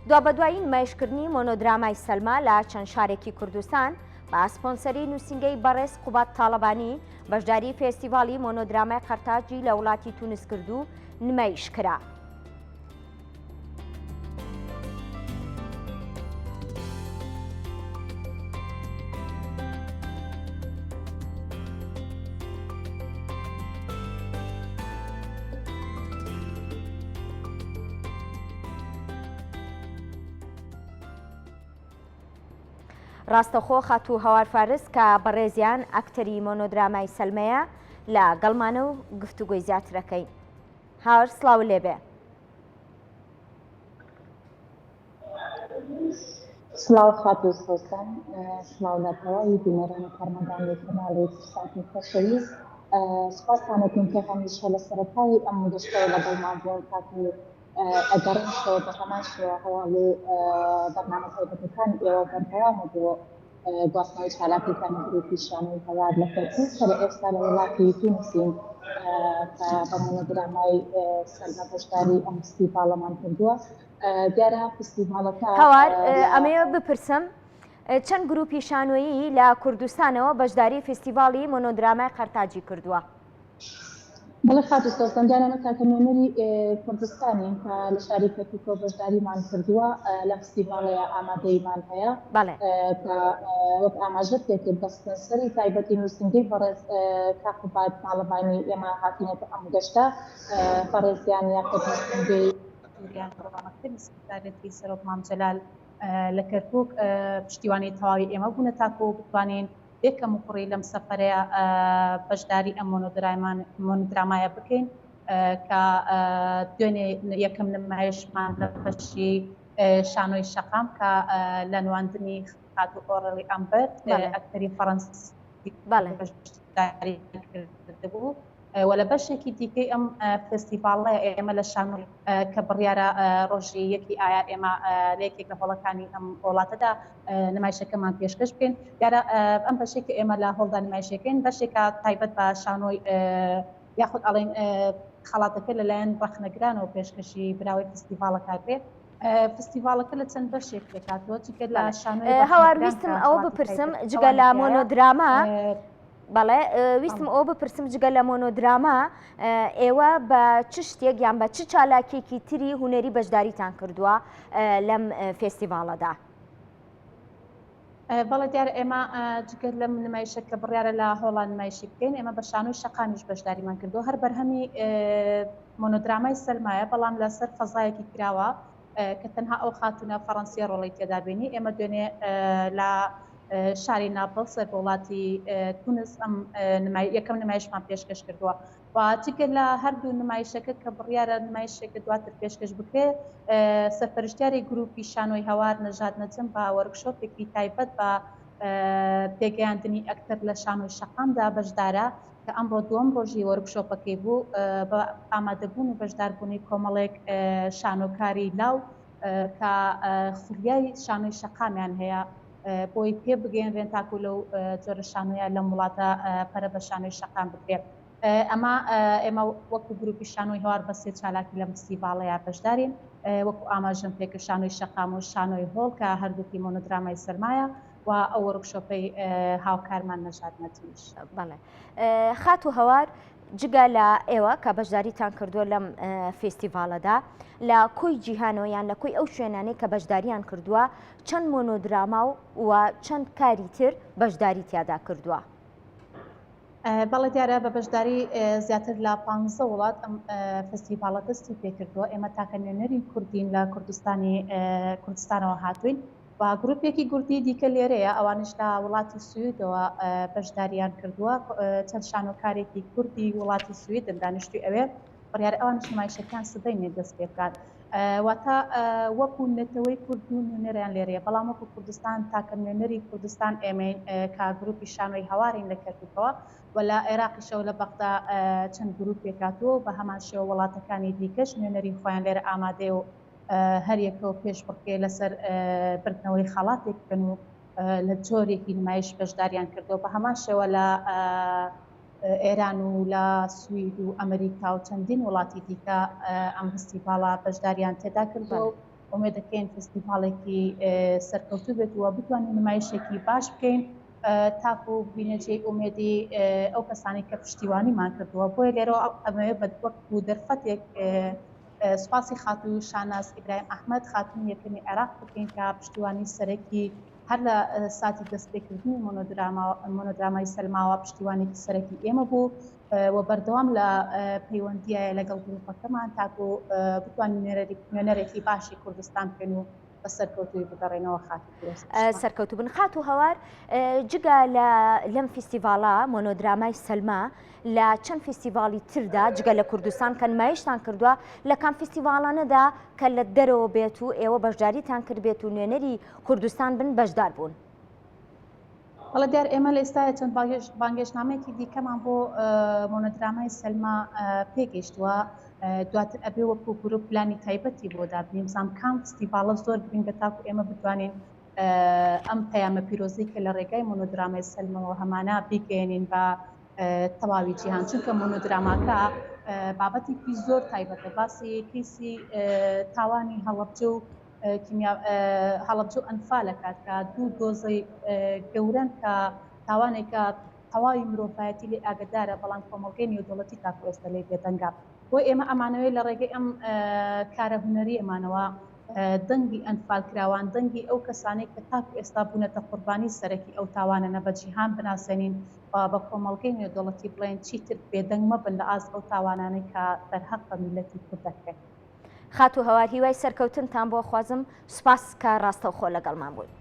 دوابەدوایی نمایشکردنی مۆنۆدرامای سەلما لە چەند شارێکی کوردستان بە ئاسپۆنسەری نووسینگەی بەڕێز قوبات تاڵەبانی بەشداری فێستیڤاڵی مۆنۆدرامای قەرتاجی لە وڵاتی تونس کرد و نمایش کرا. ڕاستەخۆ خاتوو هەوار فارس کە بەڕێزیان ئەکتەری مۆنۆدرامای سەلمەیە لە گەڵمانە و گفتوگۆی زیاترەکەین. هاوار سڵاو لێبێ. سڵاو خاتوو سۆسان، سڵاو لەتەوەی بینەرانی کارمەندانی کەناڵی ساتی خۆشەویست، سوپاسانەتون کە هەمیشە لە سەرەتای ئەم گەشتەوە لەگەڵمان بوون تاکو ئەگەڕێنشەوە بە هەمان شێوە هەواڵی بەرنامە تایبەتەکان ئێوە بەردەوامە بووە گواستنەوەی چالاکیەکانی گروپی شانۆی هەوار لە کەرکووک کە لە ئێستا لە وڵاتی تونسین کە بە مۆنۆدرامای سەلمە بەشداری ئەم فستیڤاڵەمان کردووە. دیارە فستیڤاڵەکە هەوار ئەمەوە بپرسم چەند گروپی شانۆیی لە کوردستانەوە بەشداری فستیڤاڵی مۆنۆدرامای قەرتاجی کردووە؟ بەڵێ خاتوو سۆسان، دیارانە کاکە نوێنەری کوردستانی کە لە شاری کەرکووکەوە بەشداریمان کردووە لە فستیڤاڵەیە ئامادەیمان هەیە کە وەک ئاماژەت پێکرد بە سپۆنسەری تایبەتی نووسینگەی بەڕێز کاکوبات تاڵەبانی ئێمە هاتینەتە ئەم گەشتە بەڕێزیان یاخود نووسینگەی مەکتەبی سکرتارەتی سەرۆک مامجەلال لە کەرکووک پشتیوانی تەواوی ئێمە بوونە تاکو بتوانین یەکەم کوڕی لەم سەفەرەیە بەشداری ئەم مۆنۆدرامایە بکەین کە دوێنێ یەکەم نمایشمان لە بەشی شانۆی شەقام کە لە نواندنی خاتوو ئۆڕەلی ئەمبەر ئەکتەری فەڕەنسی بەشداری کردبوو و لە بەشێکی دیکەی ئەم فستیڤاڵە ئێمە لە شانۆی کە بڕیارە ڕۆژی یەکی ئایار ئێمە لە یەکێک لە هۆڵەکانی ئەم وڵاتەدا نمایشەکەمان پێشکەش بکەین. دیارە ئەم بەشێکە ئێمە لە هۆڵدا نمایشەکەین بەشێکە تایبەت بە شانۆی یاخود ئەڵێن خەڵاتەکە لەلایەن ڕەخنەگرانەوە پێشکەشی براوی فستیڤاڵەکە بێت. فستیڤاڵەکە لە چەند بەشێک پێکاتەوە چکە لە شانۆی هەوار ویستم ئەوە بپرسم جگە لە مۆنۆدراما بەڵێ ویستم ئەوە بپرسم جگە لە مۆنۆدراما ئێوە بە چ شتێک یان بە چ چالاکێکی تری هوەری بەشداریتان کردووە لەم فێستیڤاڵەدا؟ بەڵێ دیارە ئێمە جگەر لەم نمایشەکە بڕیارە لە هۆڵان نمایشی بکەین ئێمە بە شانۆی شەقامیش بەشداریمان کردووە هەر بەرهەمی مۆنۆدرامای سەلمایە بەڵام لەسەر فەزایەکی کراوە کە تەنها ئەو خاتونە فەڕەنسی ڕۆڵی تێدا بینی. ئێمە دوێنێ لە شاری ناپڵ سەر وڵاتی تونس ئەم یەکەم نمایشمان پێشکەش کردووە و چکە لە هەردوو نمایشەکە کە بڕیارە نمایشێکە دواتر پێشکەش بکرێت سەرپەرشتیاری گروپی شانۆی هەوار نەژاد نەجم بە وەرکشۆپێکی تایبەت بە پێگەیاندنی ئەکتەر لە شانۆی شەقامدا بەشدارە کە ئەمڕۆ دووەم ڕۆژی وەرکشۆپەکەی بوو بە ئامادەبوون و بەشداربوونی کۆمەڵێک شانۆکاری لاو کە خولیای شانۆی شەقامیان هەیە بۆی پێ بگەێنرێن تاکو لەو جۆرە شانۆیان لەم وڵاتە پەرە بە شانۆی شەقام بکرێت. ئەمە ئێمە وەکو گروپی شانۆی هەوار بە سێ چالاکی لە فستیڤاڵەیە بەشدارین وەکو ئاماژەم پێکە شانۆی شەقام و شانۆی هۆڵ کە هەردووکی مۆنۆدرامای سەرمایە و ئەو وەرکشۆپەی هاوکارمان نەژاد نەجمیش. بەڵێ خاتوو هەوار جگە لە ئێوە کە بەشداریتان کردووە لەم فێستیڤاڵەدا لە کۆی جیهانەوە یان لە کۆی ئەو شوێنانەی کە بەشداریان کردووە چەند مۆنۆدراما و چەند کاری تر بەشداری تیادا کردووە؟ بەڵێ دیارە بە بەشداری زیاتر لە 15 وڵات ئەم فستیڤاڵە دەستی پێکردووە. ئێمە تاکە نوێنەری کوردین لە کوردستانەوە هاتوین و گروپێکی گوردی دیکە لێرەیە ئەوانش لە وڵاتی سویدەوە بەشداریان کردووە چەند شانۆکارێکی کوردی وڵاتی سویدن دانیشتوی ئەوێ بڕیار ئەوانش نمایشەکان سبەینێ دەست پێ بکات واتە وەکو نێتەوەی کورد و نوێنەریان لێرەیە بەڵام وەکو کوردستان تاکە نوێنەری کوردستان ئێمە کا گروپی شانۆی هەوارین لە کەرکووکەوە و لە عێراقیشەوە لە بەغدا چەند گروپێکاتەوە بە هەمان شێوە وڵاتەکانی دیکەش نوێنەری خۆیان لێرە ئامادێ و هەریەکەوە پێش بڕکێ لەسەر بردنەوەی خەڵاتێک بن و لە جۆرێکی نمایش بەشداریان کردەوە بە هەمان شێوە لە ئێران و لە سوید و ئەمریکا و چەندین وڵاتی دیکە ئەم فستیڤاڵە بەشداریان تێدا کردەوە ئومێد دەکەین فستیڤالێکی سەرکەوتوو بێت و بتوانین نمایشێکی باش بکەین تاکو و بینەجێ ئومێدی ئەو کەسانی کە پشتیوانیمان کردووە بۆیە لێرەوە ئەمەوێت بە وەک بوو دەرفەتێک سوپاسی خاتوو شاناز ئیبراهیم ئەحمەد خاتوونی یەکەمی عێراق بکەین کە پشتیوانی سەرەکی هەر لە ساتی دەستپێکردنی مۆنۆدرامای سەلماوە پشتیوانێکی سەرەکی ئێمە بوو و بەردەوام لە پەیوەندیە لەگەڵ گروپەکەمان تاکو بتوانین نوێنەرێکی باشی کوردستان بکەین و بە سەرکەوتوی بگەڕێنەوە سەرکەوتو بن. خات و هەوار جگا لەم فیستیڤاڵە مۆنۆدرامای سەلما لە چەند فیستیڤاڵی تردا جگە لە کوردستان کە نمایشتان کردووە لە کام فیستیڤاڵانەدا کە لە دەرەوە بێت و ئێوە بەشداریتان کرد بێت و نوێنەری کوردستان بن بەشدار بوون؟ وڵا دیار ئێمە لە ئێستاە چەند بانگێشنامەیەکی دیکەمان بۆ مۆنۆدرامای سەلما پێگەیشتووە دواتر ئەبێ وەکو گروپ پلانی تایبەتی بۆ دابنیم زام کام فستیڤاڵە زۆر گرنگە تاکو ئێمە بتوانین ئەم پەیامە پیرۆزی کە لە ڕێگای مۆنۆدرامای سەلمەوە هەمانە بیگەێنین بە تەواوی جیهان چونکە مۆنۆدراماکە بابەتێکی زۆر تایبەتە باسی کەیسی تاوانی هەڵەبجە و هەڵەبجە و ئەنفالەکات کە دوو دۆزەی گەورەن کە تاوانێکە تەواوی مرۆڤایەتی لێ ئاگدارە بەڵام کۆمەڵگەی نێودەوڵەتی تاکو ئێستا لێ بێدەنگا بۆ ئێمە ئەمانەوەی لە ڕێگەی ئەم کارە هونەری ئەمانەوە دەنگی ئەنفالکراوان دەنگی ئەو کەسانەی کە تاکو ئێستا بوونەتە قوربانی سەرەکی ئەو تاوانە بە جیهان بناسێنین بە کۆمەڵگەی نێودەوڵەتی بڵێن چیتر بێدەنگ مەبن لە ئاست ئەو تاوانانەی کە بەرهەق بە میلەتی کورد دەکرێت. خات و هەوار هیوای سەرکەوتنتان بۆ خوازم سوپاس کە ڕاستەوخۆ لەگەڵمان بووین.